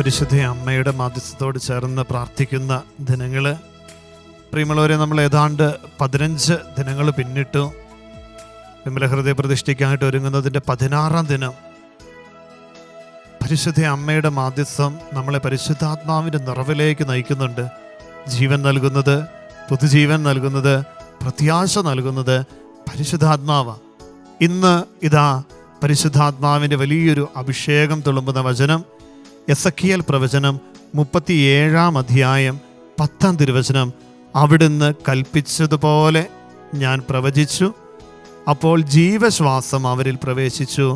പരിശുദ്ധ അമ്മയുടെ മാധ്യസ്ഥത്തോട് ചേർന്ന് പ്രാർത്ഥിക്കുന്ന ദിനങ്ങൾ, പ്രിയമുള്ളവരെ, നമ്മൾ ഏതാണ്ട് 15 ദിനങ്ങൾ പിന്നിട്ടു. വിമല ഹൃദയ പ്രതിഷ്ഠയ്ക്കായിട്ട് ഒരുങ്ങുന്നതിൻ്റെ 16-ാം ദിനം. പരിശുദ്ധ അമ്മയുടെ മാധ്യസ്ഥം നമ്മളെ പരിശുദ്ധാത്മാവിൻ്റെ നിറവിലേക്ക് നയിക്കുന്നുണ്ട്. ജീവൻ നൽകുന്നത്, പുതുജീവൻ നൽകുന്നത്, പ്രത്യാശ നൽകുന്നത് പരിശുദ്ധാത്മാവാണ്. ഇന്ന് ഇതാ പരിശുദ്ധാത്മാവിൻ്റെ വലിയൊരു അഭിഷേകം തുളുമ്പുന്ന വചനം, എസക്കിയേൽ പ്രവചനം 37-ാം അധ്യായം 10-ാം തിരുവചനം. അവിടുന്ന് കൽപ്പിച്ചതുപോലെ ഞാൻ പ്രവചിച്ചു, അപ്പോൾ ജീവശ്വാസം അവരിൽ പ്രവേശിച്ചു,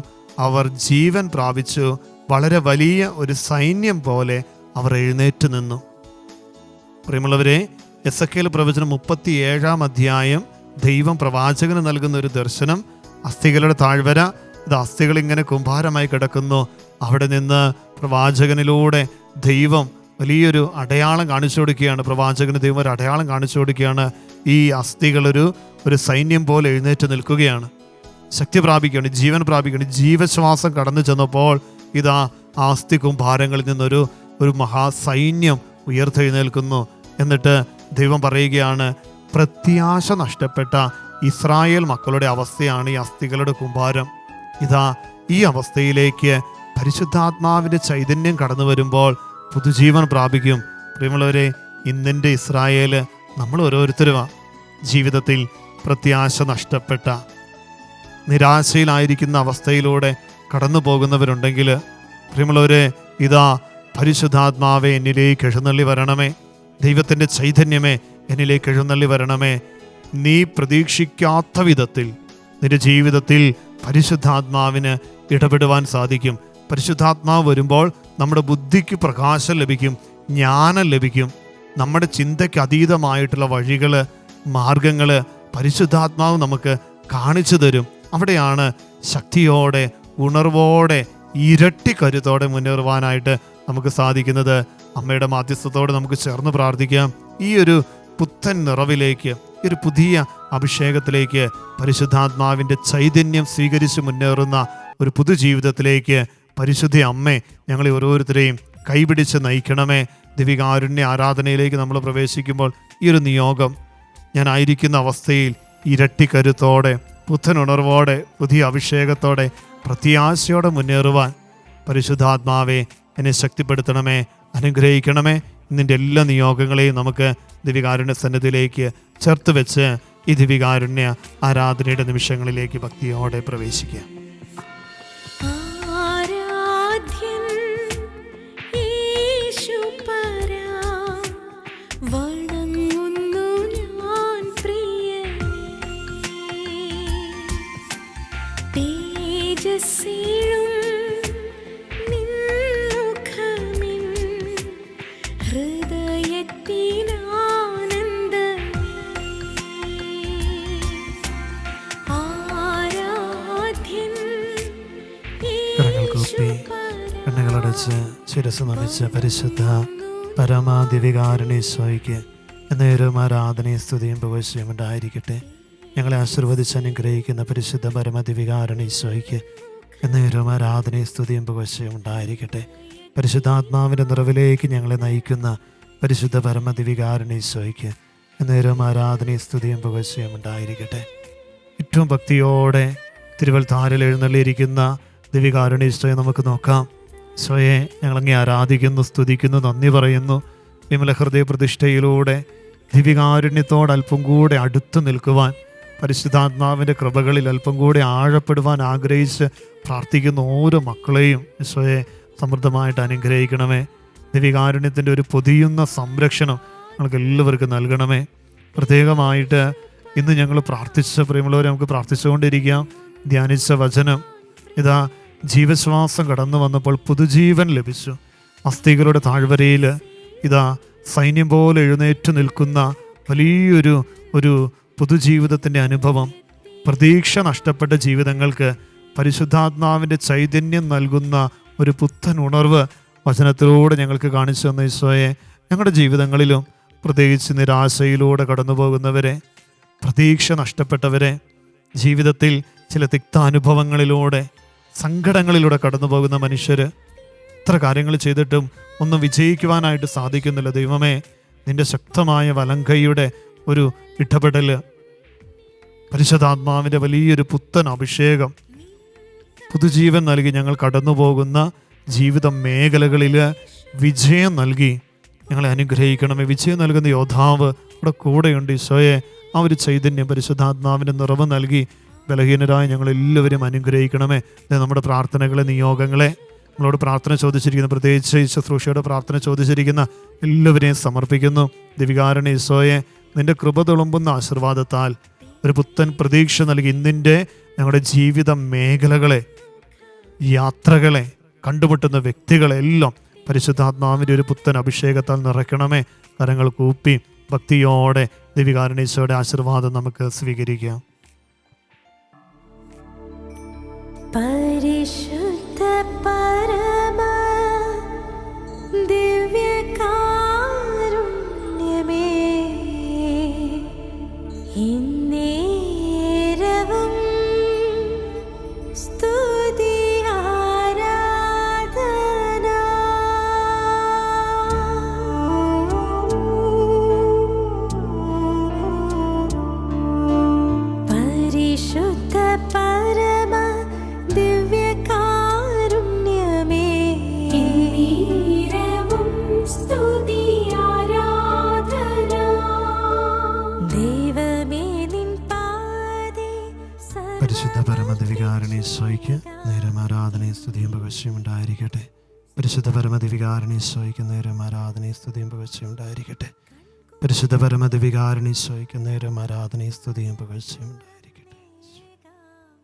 അവർ ജീവൻ പ്രാപിച്ചു, വളരെ വലിയ ഒരു സൈന്യം പോലെ അവർ എഴുന്നേറ്റ് നിന്നു. പ്രിയമുള്ളവരെ, എസക്കിയേൽ പ്രവചനം 37-ാം അധ്യായം ദൈവം പ്രവാചകന് നൽകുന്ന ഒരു ദർശനം. അസ്ഥികളുടെ താഴ്വര, ഇത് അസ്ഥികൾ ഇങ്ങനെ കുംഭാരമായി കിടക്കുന്നു. അവിടെ നിന്ന് പ്രവാചകനിലൂടെ ദൈവം വലിയൊരു അടയാളം കാണിച്ചു കൊടുക്കുകയാണ്. പ്രവാചകന് ദൈവം ഒരു അടയാളം കാണിച്ചു കൊടുക്കുകയാണ്. ഈ അസ്ഥികളൊരു സൈന്യം പോലെ എഴുന്നേറ്റ് നിൽക്കുകയാണ്, ശക്തി പ്രാപിക്കുകയാണ്, ജീവൻ പ്രാപിക്കുകയാണ്. ജീവശ്വാസം കടന്നു ചെന്നപ്പോൾ ഇതാ ആ അസ്ഥി കുംഭാരങ്ങളിൽ നിന്നൊരു മഹാസൈന്യം ഉയർത്തെഴുന്നേൽക്കുന്നു. എന്നിട്ട് ദൈവം പറയുകയാണ്, പ്രത്യാശ നഷ്ടപ്പെട്ട ഇസ്രായേൽ മക്കളുടെ അവസ്ഥയാണ് ഈ അസ്ഥികളുടെ കുംഭാരം. ഇതാ ഈ അവസ്ഥയിലേക്ക് പരിശുദ്ധാത്മാവിൻ്റെ ചൈതന്യം കടന്നു വരുമ്പോൾ പുതുജീവൻ പ്രാപിക്കും. പ്രിയമുള്ളവരെ, ഇന്നിൻ്റെ ഇസ്രായേൽ നമ്മൾ ഓരോരുത്തരുമാണ്. ജീവിതത്തിൽ പ്രത്യാശ നഷ്ടപ്പെട്ട, നിരാശയിലായിരിക്കുന്ന അവസ്ഥയിലൂടെ കടന്നു പോകുന്നവരുണ്ടെങ്കിൽ, പ്രിയമുള്ളവരെ, ഇതാ പരിശുദ്ധാത്മാവെ എന്നിലേക്ക് എഴുന്നള്ളി വരണമേ, ദൈവത്തിൻ്റെ ചൈതന്യമേ എന്നിലേക്ക് എഴുന്നള്ളി വരണമേ. നീ പ്രതീക്ഷിക്കാത്ത വിധത്തിൽ നിന്റെ ജീവിതത്തിൽ പരിശുദ്ധാത്മാവിന് ഇടപെടുവാൻ സാധിക്കും. പരിശുദ്ധാത്മാവ് വരുമ്പോൾ നമ്മുടെ ബുദ്ധിക്ക് പ്രകാശം ലഭിക്കും, ജ്ഞാനം ലഭിക്കും. നമ്മുടെ ചിന്തയ്ക്ക് അതീതമായിട്ടുള്ള വഴികൾ, മാർഗങ്ങൾ പരിശുദ്ധാത്മാവ് നമുക്ക് കാണിച്ചു തരും. അവിടെയാണ് ശക്തിയോടെ, ഉണർവോടെ, ഇരട്ടി കരുത്തോടെ മുന്നേറുവാനായിട്ട് നമുക്ക് സാധിക്കുന്നത്. അമ്മയുടെ മാധ്യസ്ഥത്തോടെ നമുക്ക് ചേർന്ന് പ്രാർത്ഥിക്കാം. ഈ ഒരു പുത്തൻ നിറവിലേക്ക്, ഈ ഒരു പുതിയ അഭിഷേകത്തിലേക്ക്, പരിശുദ്ധാത്മാവിൻ്റെ ചൈതന്യം സ്വീകരിച്ച് മുന്നേറുന്ന ഒരു പുതുജീവിതത്തിലേക്ക് പരിശുദ്ധ അമ്മേ ഞങ്ങളെ ഓരോരുത്തരെയും കൈപിടിച്ച് നയിക്കണമേ. ദിവികാരുണ്യ ആരാധനയിലേക്ക് നമ്മൾ പ്രവേശിക്കുമ്പോൾ ഈ ഒരു നിയോഗം, ഞാനായിരിക്കുന്ന അവസ്ഥയിൽ ഇരട്ടി കരുത്തോടെ, പുത്തൻ ഉണർവോടെ, പുതിയ അഭിഷേകത്തോടെ, പ്രത്യാശയോടെ മുന്നേറുവാൻ പരിശുദ്ധാത്മാവെ എന്നെ ശക്തിപ്പെടുത്തണമേ, അനുഗ്രഹിക്കണമേ. ഇന്നിൻ്റെ എല്ലാ നിയോഗങ്ങളെയും നമുക്ക് ദിവികാരുണ്യ സന്നിധിയിലേക്ക് ചേർത്ത് വെച്ച് ഈ ദിവികാരുണ്യ ആരാധനയുടെ നിമിഷങ്ങളിലേക്ക് ഭക്തിയോടെ പ്രവേശിക്കാം. കണ്ണുകളടച്ച് ശിരസ് നമിച്ച പരിശുദ്ധ പരമാദിവികാരണീശോയ്ക്ക് എന്നേരും ആരാധനയും സ്തുതിയും പുകഴ്ചയും ഉണ്ടായിരിക്കട്ടെ. ഞങ്ങളെ ആശീർവദിച്ച് അനുഗ്രഹിക്കുന്ന പരിശുദ്ധ പരമദിവികാരണീശോയ്ക്ക് എന്നേരും ആരാധനയും സ്തുതിയും പുകഴ്ചയും ഉണ്ടായിരിക്കട്ടെ. പരിശുദ്ധാത്മാവിൻ്റെ നിറവിലേക്ക് ഞങ്ങളെ നയിക്കുന്ന പരിശുദ്ധ പരമദിവികാരണീശോയ്ക്ക് എന്നേരും ആരാധനയും സ്തുതിയും പുകഴ്ചയും ഉണ്ടായിരിക്കട്ടെ. ഏറ്റവും ഭക്തിയോടെ തിരുവൽത്താരിൽ എഴുന്നള്ളിയിരിക്കുന്ന ദിവികാരുണ്യീശോയെ നമുക്ക് നോക്കാം. ഈശോയെ, ഞങ്ങളങ്ങേ ആരാധിക്കുന്നു, സ്തുതിക്കുന്നു, നന്ദി പറയുന്നു. വിമല ഹൃദയ പ്രതിഷ്ഠയിലൂടെ ദിവികാരുണ്യത്തോട് അല്പം കൂടെ അടുത്തു നിൽക്കുവാൻ, പരിശുദ്ധാത്മാവിൻ്റെ കൃപകളിൽ അല്പം കൂടെ ആഴപ്പെടുവാൻ ആഗ്രഹിച്ച് പ്രാർത്ഥിക്കുന്ന ഓരോ മക്കളെയും ഈശോയെ സമൃദ്ധമായിട്ട് അനുഗ്രഹിക്കണമേ. ദിവികാരുണ്യത്തിൻ്റെ ഒരു പൊതിയുന്ന സംരക്ഷണം ഞങ്ങൾക്ക് എല്ലാവർക്കും നൽകണമേ. പ്രത്യേകമായിട്ട് ഇന്ന് ഞങ്ങൾ പ്രാർത്ഥിച്ച പ്രിയമുള്ളവരെ നമുക്ക് പ്രാർത്ഥിച്ചുകൊണ്ടിരിക്കാം. ധ്യാനിച്ച വചനം, ഇതാ ജീവശ്വാസം കടന്നു വന്നപ്പോൾ പുതുജീവൻ ലഭിച്ചു. അസ്ഥികളുടെ താഴ്വരയിൽ ഇതാ സൈന്യം പോലെ എഴുന്നേറ്റ് നിൽക്കുന്ന വലിയൊരു പുതുജീവിതത്തിൻ്റെ അനുഭവം. പ്രതീക്ഷ നഷ്ടപ്പെട്ട ജീവിതങ്ങൾക്ക് പരിശുദ്ധാത്മാവിൻ്റെ ചൈതന്യം നൽകുന്ന ഒരു പുത്തൻ ഉണർവ് വചനത്തിലൂടെ ഞങ്ങൾക്ക് കാണിച്ചു തന്ന ഈശോയെ, ഞങ്ങളുടെ ജീവിതങ്ങളിലും പ്രത്യേകിച്ച് നിരാശയിലൂടെ കടന്നു പോകുന്നവരെ, പ്രതീക്ഷ നഷ്ടപ്പെട്ടവരെ, ജീവിതത്തിൽ ചില തിക്താനുഭവങ്ങളിലൂടെ, സങ്കടങ്ങളിലൂടെ കടന്നു പോകുന്ന മനുഷ്യർ, എത്ര കാര്യങ്ങൾ ചെയ്തിട്ടും ഒന്നും വിജയിക്കുവാനായിട്ട് സാധിക്കുന്നില്ല. ദൈവമേ, നിന്റെ ശക്തമായ വലങ്കൈയുടെ ഒരു ഇടപെടൽ, പരിശുദ്ധാത്മാവിൻ്റെ വലിയൊരു പുത്തൻ അഭിഷേകം, പുതുജീവൻ നൽകി ഞങ്ങൾ കടന്നു പോകുന്ന ജീവിത മേഖലകളിൽ വിജയം നൽകി ഞങ്ങളെ അനുഗ്രഹിക്കണമേ. വിജയം നൽകുന്ന യോദ്ധാവ് ഇവിടെ കൂടെയുണ്ട്. ഈശോയെ, ആ ഒരു ചൈതന്യം, പരിശുദ്ധാത്മാവിൻ്റെ നിറവ് നൽകി ബലഹീനരായ ഞങ്ങളെല്ലാവരും അനുഗ്രഹിക്കണമേ. നമ്മുടെ പ്രാർത്ഥനകളെ, നിയോഗങ്ങളെ, നമ്മളോട് പ്രാർത്ഥന ചോദിച്ചിരിക്കുന്ന, പ്രത്യേകിച്ച് ഈ ശുശ്രൂഷയുടെ പ്രാർത്ഥന ചോദിച്ചിരിക്കുന്ന എല്ലാവരെയും സമർപ്പിക്കുന്നു. ദിവികാരണ ഈശോയെ, നിൻ്റെ കൃപ തുളുമ്പുന്ന ആശീർവാദത്താൽ ഒരു പുത്തൻ പ്രതീക്ഷ നൽകി ഇന്നിൻ്റെ ഞങ്ങളുടെ ജീവിത മേഖലകളെ, യാത്രകളെ, കണ്ടുമുട്ടുന്ന വ്യക്തികളെല്ലാം പരിശുദ്ധാത്മാവിൻ്റെ ഒരു പുത്തൻ അഭിഷേകത്താൽ നിറയ്ക്കണമേ. കരങ്ങൾ കൂപ്പി ഭക്തിയോടെ ദിവികാരണീശോയുടെ ആശീർവാദം നമുക്ക് സ്വീകരിക്കാം. പരിശുദ്ധ പരമ ദിവ്യകാരുണ്യമേ, ഇന്നേരവും സ്തുതി ആരാധന. പരിശുദ്ധ പരമ ദിവ്യകാരുണ്യമേ, ഇന്നേരവും സ്തുതി ആരാധന. ദൈവമേ, നിൻ പാദേ പരിശുദ്ധ പരമദിവികാരണീശോയ്ക്ക് നേരം ആരാധനയും സ്തുതിയും പുകഴ്ചയും ഉണ്ടായിരിക്കട്ടെ. പരിശുദ്ധ പരമദിവികാരണീശോയ്ക്ക് നേരം ആരാധനയും സ്തുതിയും പുകഴ്ചയും ഉണ്ടായിരിക്കട്ടെ. പരിശുദ്ധ പരമദിവികാരണീശോയ്ക്ക് നേരം ആരാധനയും സ്തുതിയും പുകഴ്ചയും ഉണ്ടായിരിക്കട്ടെ.